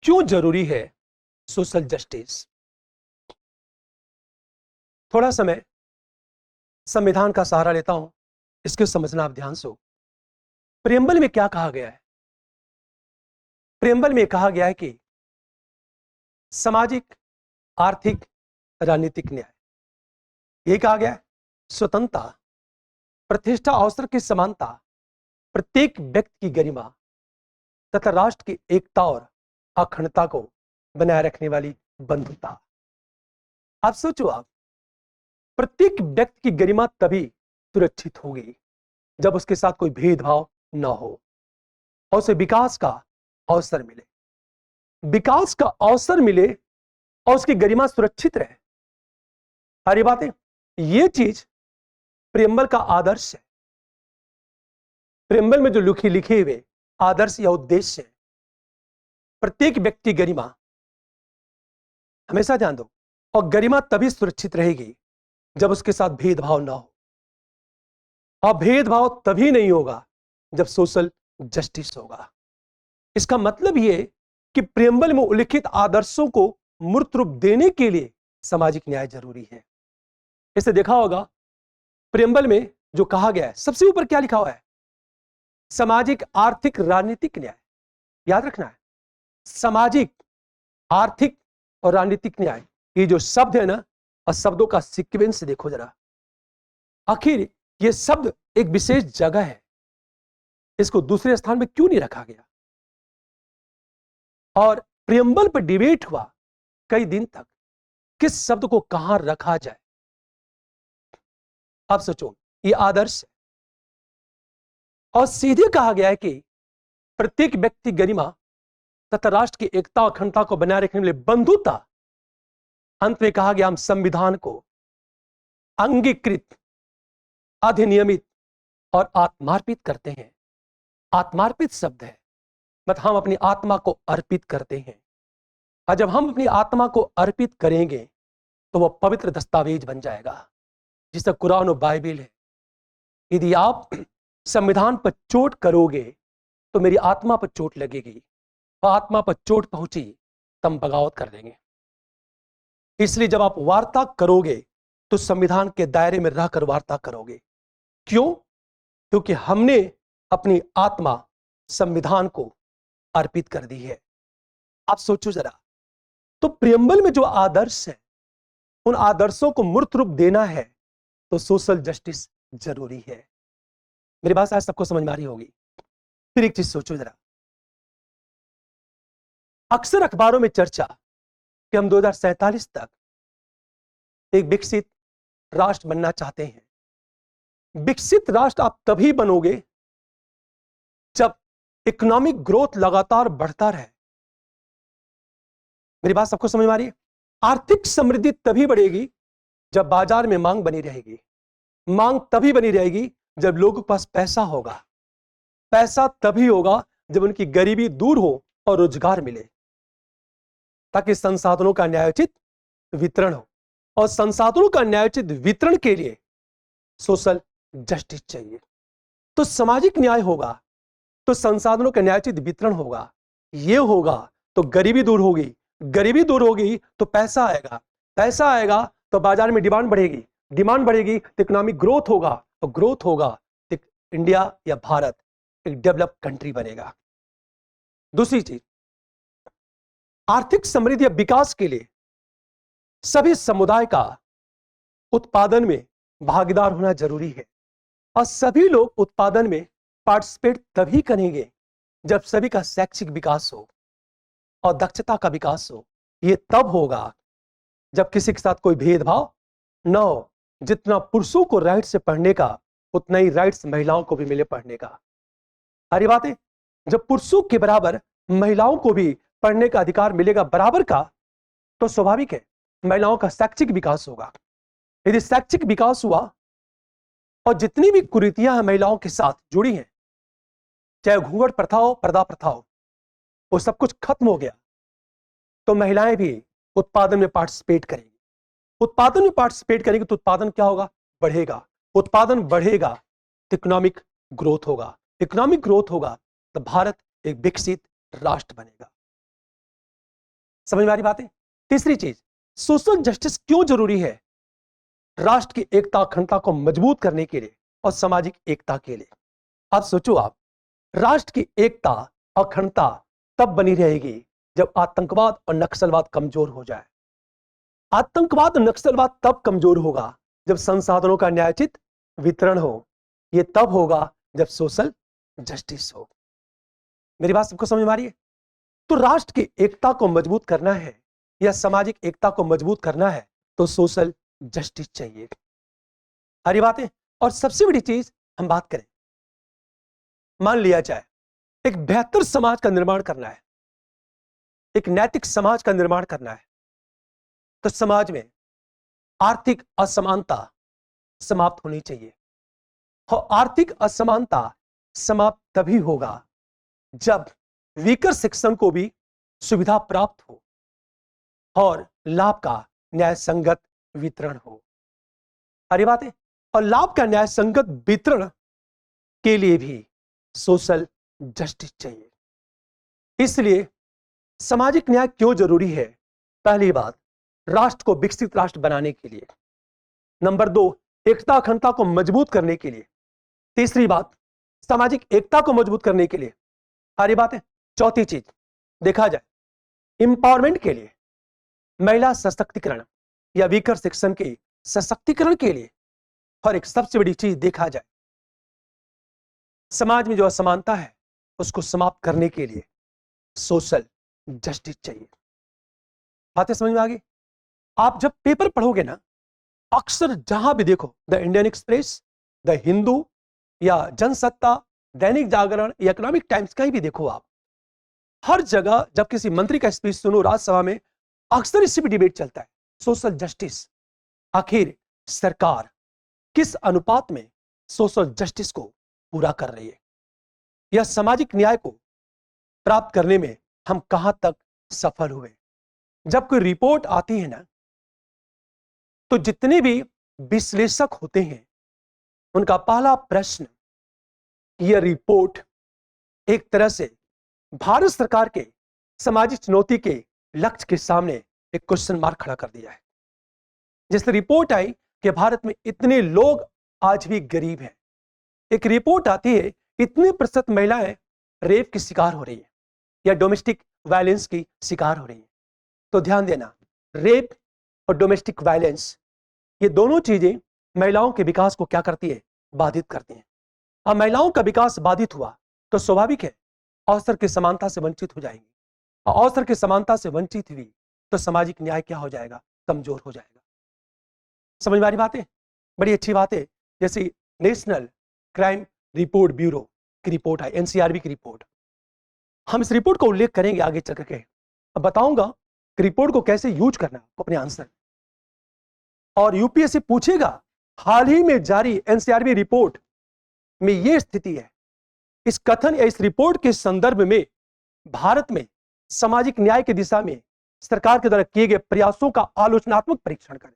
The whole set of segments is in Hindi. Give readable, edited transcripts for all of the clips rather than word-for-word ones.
क्यों जरूरी है सोशल जस्टिस? थोड़ा समय संविधान का सहारा लेता हूं, इसको समझना आप ध्यान से हो। प्रियम्बल में क्या कहा गया है? प्रियम्बल में कहा गया है कि सामाजिक, आर्थिक, राजनीतिक न्याय, यही कहा गया है। स्वतंत्रता, प्रतिष्ठा, अवसर की समानता, प्रत्येक व्यक्ति की गरिमा तथा राष्ट्र की एकता और अखंडता को बनाए रखने वाली बंधुता। आप सोचो, आप प्रत्येक व्यक्ति की गरिमा तभी सुरक्षित होगी जब उसके साथ कोई भेदभाव न हो और उसे विकास का अवसर मिले, विकास का अवसर मिले और उसकी गरिमा सुरक्षित रहे। सारी बातें, ये चीज प्रियम्बल का आदर्श है। प्रियम्बल में जो लिखे हुए आदर्श या उद्देश्य है, प्रत्येक व्यक्ति गरिमा, हमेशा ध्यान दो, और गरिमा तभी सुरक्षित रहेगी जब उसके साथ भेदभाव ना हो, और भेदभाव तभी नहीं होगा जब सोशल जस्टिस होगा। इसका मतलब यह कि प्रियम्बल में उल्लिखित आदर्शों को मूर्त रूप देने के लिए सामाजिक न्याय जरूरी है। इसे देखा होगा, प्रियम्बल में जो कहा गया है, सबसे ऊपर क्या लिखा हुआ है? सामाजिक, आर्थिक, राजनीतिक न्याय। याद रखना है, सामाजिक, आर्थिक और राजनीतिक न्याय, ये जो शब्द है ना, और शब्दों का सीक्वेंस देखो जरा। आखिर ये शब्द एक विशेष जगह है, इसको दूसरे स्थान में क्यों नहीं रखा गया? और प्रियम्बल पर डिबेट हुआ कई दिन तक, किस शब्द को कहां रखा जाए। अब सोचो, ये आदर्श है और सीधे कहा गया है कि प्रत्येक व्यक्ति गरिमा तथा राष्ट्र की एकता और अखंडता को बनाए रखने के लिए बंधुता। अंत में कहा गया, हम संविधान को अंगीकृत, अधिनियमित और आत्मार्पित करते हैं। आत्मार्पित शब्द है, मतलब हम अपनी आत्मा को अर्पित करते हैं, और जब हम अपनी आत्मा को अर्पित करेंगे तो वह पवित्र दस्तावेज बन जाएगा, जिससे कुरान और बाइबिल है। यदि आप संविधान पर चोट करोगे तो मेरी आत्मा पर चोट लगेगी, और आत्मा पर चोट पहुंची तो हम बगावत कर देंगे। इसलिए जब आप वार्ता करोगे तो संविधान के दायरे में रहकर वार्ता करोगे। क्यों? क्योंकि हमने अपनी आत्मा संविधान को अर्पित कर दी है। आप सोचो जरा, तो प्रियम्बल में जो आदर्श है, उन आदर्शों को मूर्त रूप देना है तो सोशल जस्टिस जरूरी है। मेरी बात आज सबको समझ में आ रही होगी। फिर एक चीज सोचो जरा, अक्सर अखबारों में चर्चा कि हम 2047 तक एक विकसित राष्ट्र बनना चाहते हैं। विकसित राष्ट्र आप तभी बनोगे जब इकोनॉमिक ग्रोथ लगातार बढ़ता रहे। मेरी बात सबको समझ में आ रही है? आर्थिक समृद्धि तभी बढ़ेगी जब बाजार में मांग बनी रहेगी। मांग तभी बनी रहेगी जब लोगों के पास पैसा होगा। पैसा तभी होगा जब उनकी गरीबी दूर हो और रोजगार मिले, ताकि संसाधनों का न्यायोचित वितरण हो। और संसाधनों का न्यायोचित वितरण के लिए सोशल जस्टिस चाहिए। तो सामाजिक न्याय होगा तो संसाधनों का न्यायोचित वितरण होगा, ये होगा तो गरीबी दूर होगी, गरीबी दूर होगी तो पैसा आएगा, पैसा आएगा तो बाजार में डिमांड बढ़ेगी, डिमांड बढ़ेगी तो इकोनॉमिक ग्रोथ होगा, और ग्रोथ होगा तो इंडिया या भारत एक डेवलप कंट्री बनेगा। दूसरी चीज, आर्थिक समृद्धि या विकास के लिए सभी समुदाय का उत्पादन में भागीदार होना जरूरी है, और सभी लोग उत्पादन में पार्टिसिपेट तभी करेंगे जब सभी का शैक्षिक विकास हो और दक्षता का विकास हो। यह तब होगा जब किसी के साथ कोई भेदभाव न हो। जितना पुरुषों को राइट से पढ़ने का, उतना ही राइट्स महिलाओं को भी मिले पढ़ने का। सारी बातें, जब पुरुषों के बराबर महिलाओं को भी पढ़ने का अधिकार मिलेगा बराबर का, तो स्वाभाविक है महिलाओं का शैक्षिक विकास होगा। यदि शैक्षिक विकास हुआ और जितनी भी कुरीतियां हैं महिलाओं के साथ जुड़ी हैं, चाहे घूंघट प्रथा हो, पर्दा प्रथा हो, वो सब कुछ खत्म हो गया, तो महिलाएं भी उत्पादन में पार्टिसिपेट करेंगी। उत्पादन में पार्टिसिपेट करेंगे तो उत्पादन क्या होगा? बढ़ेगा। उत्पादन बढ़ेगा तो इकोनॉमिक ग्रोथ होगा। इकोनॉमिक ग्रोथ होगा तो भारत एक विकसित राष्ट्र बनेगा। समझ में आ रही बात है? तीसरी चीज, सोशल जस्टिस क्यों जरूरी है? राष्ट्र की एकता अखंडता को मजबूत करने के लिए और सामाजिक एकता के लिए। आप सोचो, आप राष्ट्र की एकता अखंडता तब बनी रहेगी जब आतंकवाद और नक्सलवाद कमजोर हो जाए। आतंकवाद और नक्सलवाद तब कमजोर होगा जब संसाधनों का न्यायोचित वितरण हो। यह तब होगा जब सोशल जस्टिस हो। मेरी बात सबको समझ में आ रही है? तो राष्ट्र की एकता को मजबूत करना है या सामाजिक एकता को मजबूत करना है तो सोशल जस्टिस चाहिए। हरी बात है। और सबसे बड़ी चीज हम बात करें, मान लिया जाए एक बेहतर समाज का निर्माण करना है, एक नैतिक समाज का निर्माण करना है, तो समाज में आर्थिक असमानता समाप्त होनी चाहिए। और आर्थिक असमानता समाप्त तभी होगा जब वीकर सेक्शन को भी सुविधा प्राप्त हो और लाभ का न्याय संगत वितरण हो। अरे बात है। और लाभ का न्याय संगत वितरण के लिए भी सोशल जस्टिस चाहिए। इसलिए सामाजिक न्याय क्यों जरूरी है? पहली बात, राष्ट्र को विकसित राष्ट्र बनाने के लिए। नंबर 2, एकता अखंडता को मजबूत करने के लिए। तीसरी बात, सामाजिक एकता को मजबूत करने के लिए। सारी बातें। चौथी चीज देखा जाए, इंपावरमेंट के लिए, महिला सशक्तिकरण या वीकर सेक्शन के सशक्तिकरण के लिए। और एक सबसे बड़ी चीज देखा जाए, समाज में जो असमानता है उसको समाप्त करने के लिए सोशल जस्टिस चाहिए। बातें समझ में आ गई? आप जब पेपर पढ़ोगे ना, अक्सर जहां भी देखो, the Indian express, the Hindu या जनसत्ता, दैनिक जागरण या इकोनॉमिक टाइम्स, कहीं भी देखो आप, हर जगह जब किसी मंत्री का स्पीच सुनो राज्यसभा में, अक्सर इसी भी डिबेट चलता है, सोशल जस्टिस। आखिर सरकार किस अनुपात में सोशल जस्टिस को पूरा कर रही है, या सामाजिक न्याय को प्राप्त करने में हम कहां तक सफल हुए? जब कोई रिपोर्ट आती है ना, तो जितने भी विश्लेषक होते हैं उनका पहला प्रश्न, यह रिपोर्ट एक तरह से भारत सरकार के सामाजिक चुनौती के लक्ष्य के सामने एक क्वेश्चन मार्क खड़ा कर दिया है। जैसे रिपोर्ट आई कि भारत में इतने लोग आज भी गरीब हैं, एक रिपोर्ट आती है इतने प्रतिशत महिलाएं रेप की शिकार हो रही है या डोमेस्टिक वायलेंस की शिकार हो रही है। तो ध्यान देना, रेप और डोमेस्टिक वायलेंस, ये दोनों चीजें महिलाओं के विकास को क्या करती है? बाधित करती हैं। अब महिलाओं का विकास बाधित हुआ तो स्वाभाविक है अवसर की समानता से वंचित हो जाएंगी, और अवसर की समानता से वंचित हुई तो सामाजिक न्याय क्या हो जाएगा? कमजोर हो जाएगा। समझ में आ रही बात है? बड़ी अच्छी बात है। जैसे नेशनल क्राइम रिपोर्ट ब्यूरो की रिपोर्ट है, एनसीआरबी की रिपोर्ट, हम इस रिपोर्ट का उल्लेख करेंगे आगे चल करके। अब बताऊंगा कि रिपोर्ट को कैसे यूज करना अपने आंसर। और यूपीएससी पूछेगा, हाल ही में जारी एनसीआरबी रिपोर्ट में यह स्थिति है, इस कथन या इस रिपोर्ट के संदर्भ में भारत में सामाजिक न्याय की दिशा में सरकार के द्वारा किए गए प्रयासों का आलोचनात्मक परीक्षण करें।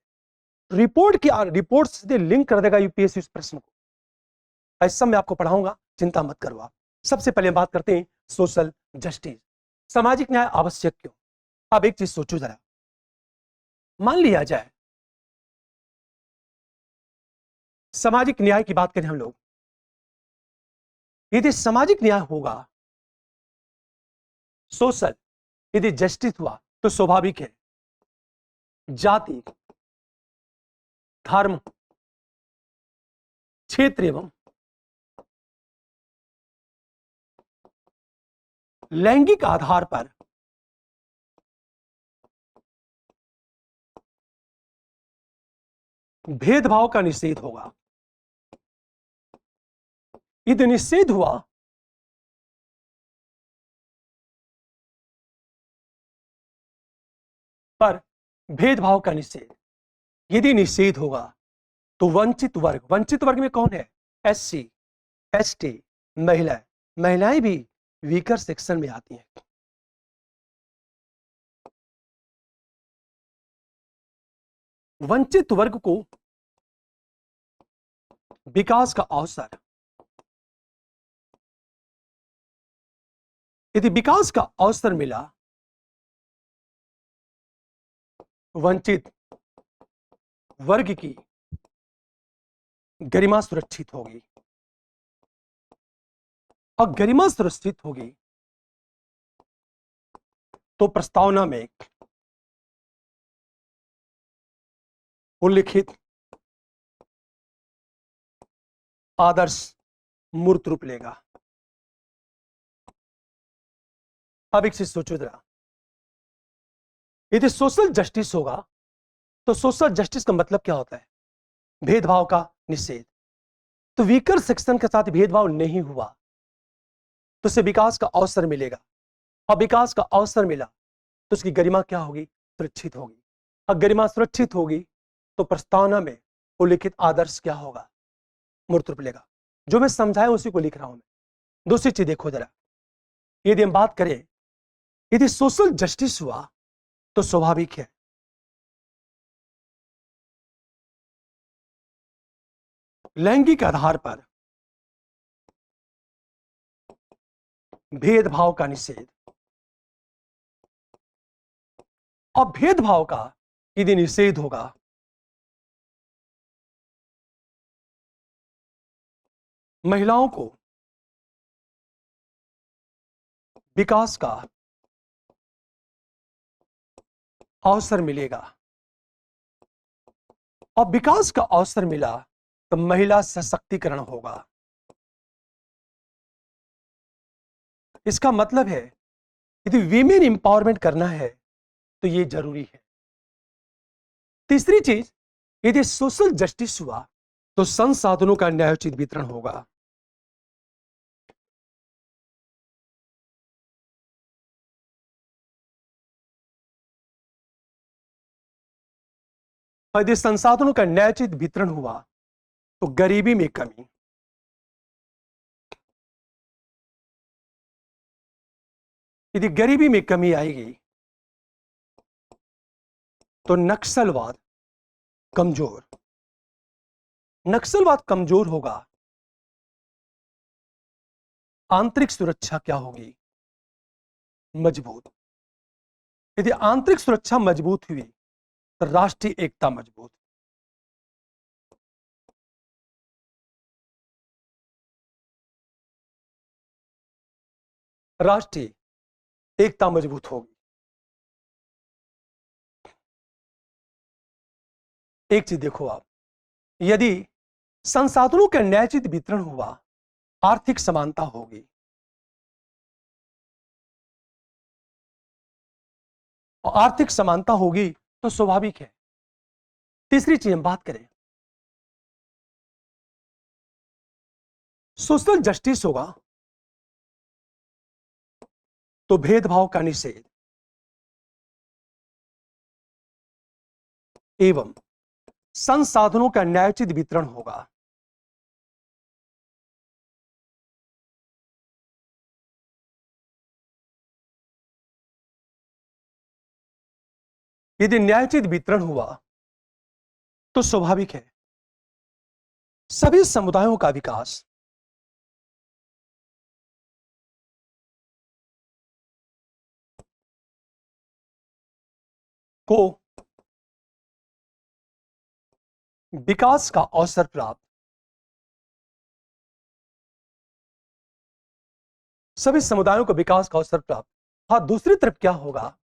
रिपोर्ट से लिंक कर देगा यूपीएससी इस प्रश्न को। ऐसा मैं आपको पढ़ाऊंगा, चिंता मत करो आप। सबसे पहले बात करते हैं सोशल जस्टिस, सामाजिक न्याय आवश्यक क्यों। अब एक चीज सोचो जरा, मान लिया जाए सामाजिक न्याय की बात करें हम लोग, यदि सामाजिक न्याय होगा, सोशल यदि जस्टिस हुआ, तो स्वाभाविक है जाति, धर्म, क्षेत्र एवं लैंगिक आधार पर भेदभाव का निषेध होगा। यदि निषेध हुआ पर भेदभाव का निषेध, यदि निषेध होगा तो वंचित वर्ग में कौन है? एससी, एसटी, महिलाएं भी वीकर सेक्शन में आती हैं। वंचित वर्ग को विकास का अवसर, यदि विकास का अवसर मिला वंचित वर्ग की गरिमा सुरक्षित होगी, और गरिमा सुरक्षित होगी तो प्रस्तावना में उल्लिखित आदर्श मूर्त रूप लेगा। अब एक चीज सोचो जरा, यदि सोशल जस्टिस होगा तो सोशल जस्टिस का मतलब क्या होता है? भेदभाव का निषेध। तो वीकर सेक्शन के साथ भेदभाव नहीं हुआ तो उसे विकास का अवसर मिलेगा, और विकास का अवसर मिला तो उसकी गरिमा क्या होगी? सुरक्षित होगी। और गरिमा सुरक्षित होगी तो प्रस्तावना में उल्लिखित आदर्श क्या होगा? मूर्त रूप लेगा। जो मैं समझाया उसी को लिख रहा हूं मैं। दूसरी चीज देखो जरा, यदि हम बात करें, यदि सोशल जस्टिस हुआ तो स्वाभाविक है लैंगिक आधार पर भेदभाव का निषेध, और भेदभाव का यदि निषेध होगा महिलाओं को विकास का अवसर मिलेगा, और विकास का अवसर मिला तो महिला सशक्तिकरण होगा। इसका मतलब है यदि वीमेन इंपावरमेंट करना है तो यह जरूरी है। तीसरी चीज, यदि सोशल जस्टिस हुआ तो संसाधनों का न्यायोचित वितरण होगा। और यदि संसाधनों का न्यायोचित वितरण हुआ तो गरीबी में कमी, यदि गरीबी में कमी आएगी तो नक्सलवाद कमजोर, नक्सलवाद कमजोर होगा, आंतरिक सुरक्षा क्या होगी? मजबूत। यदि आंतरिक सुरक्षा मजबूत हुई तो राष्ट्रीय एकता मजबूत। राष्ट्रीय एकता मजबूत होगी। एक चीज देखो आप, यदि संसाधनों का न्यायोचित वितरण हुआ, आर्थिक समानता होगी, और आर्थिक समानता होगी तो स्वाभाविक है। तीसरी चीज हम बात करें, सोशल जस्टिस होगा तो भेदभाव का निषेध एवं संसाधनों का न्यायोचित वितरण होगा। यदि न्यायोचित वितरण हुआ तो स्वाभाविक है सभी समुदायों का विकास को विकास का अवसर प्राप्त, सभी समुदायों को विकास का अवसर प्राप्त। हाँ, दूसरी तरफ क्या होगा?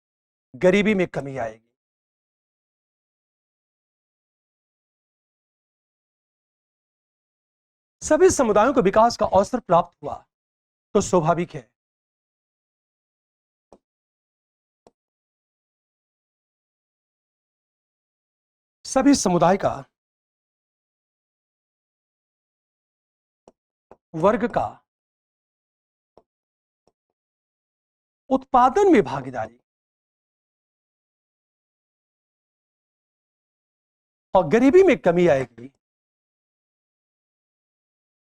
गरीबी में कमी आएगी। सभी समुदायों को विकास का अवसर प्राप्त हुआ तो स्वाभाविक है सभी समुदाय का वर्ग का उत्पादन में भागीदारी, और गरीबी में कमी आएगी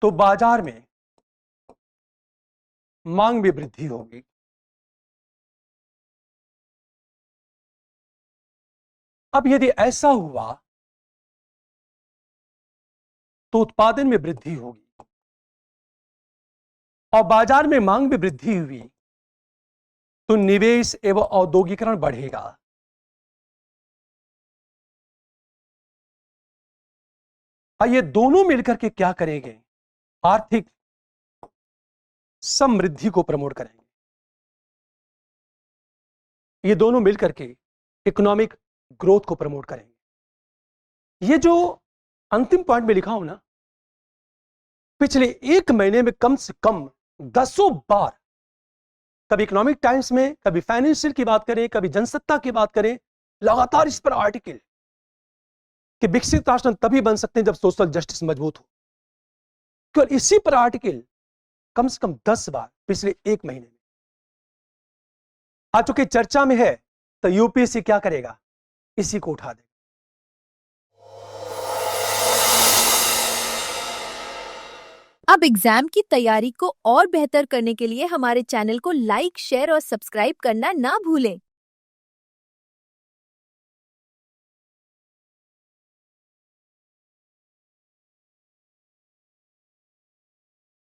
तो बाजार में मांग में वृद्धि होगी। अब यदि ऐसा हुआ तो उत्पादन में वृद्धि होगी, और बाजार में मांग में वृद्धि हुई तो निवेश एवं औद्योगिकरण बढ़ेगा। और ये दोनों मिलकर के क्या करेंगे? आर्थिक समृद्धि को प्रमोट करेंगे। ये दोनों मिलकर के इकोनॉमिक ग्रोथ को प्रमोट करेंगे। ये जो अंतिम पॉइंट में लिखा हूं ना, पिछले 1 महीने में कम से कम दसों बार, कभी इकोनॉमिक टाइम्स में, कभी फाइनेंशियल की बात करें, कभी जनसत्ता की बात करें, लगातार इस पर आर्टिकल कि विकसित राष्ट्र तभी बन सकते हैं जब सोशल जस्टिस मजबूत हो। केवल इसी पर आर्टिकल कम से कम 10 बार पिछले 1 महीने में आ चुकी चर्चा में है। तो यूपीएससी क्या करेगा? इसी को उठा देगा। अब एग्जाम की तैयारी को और बेहतर करने के लिए हमारे चैनल को लाइक, शेयर और सब्सक्राइब करना ना भूलें।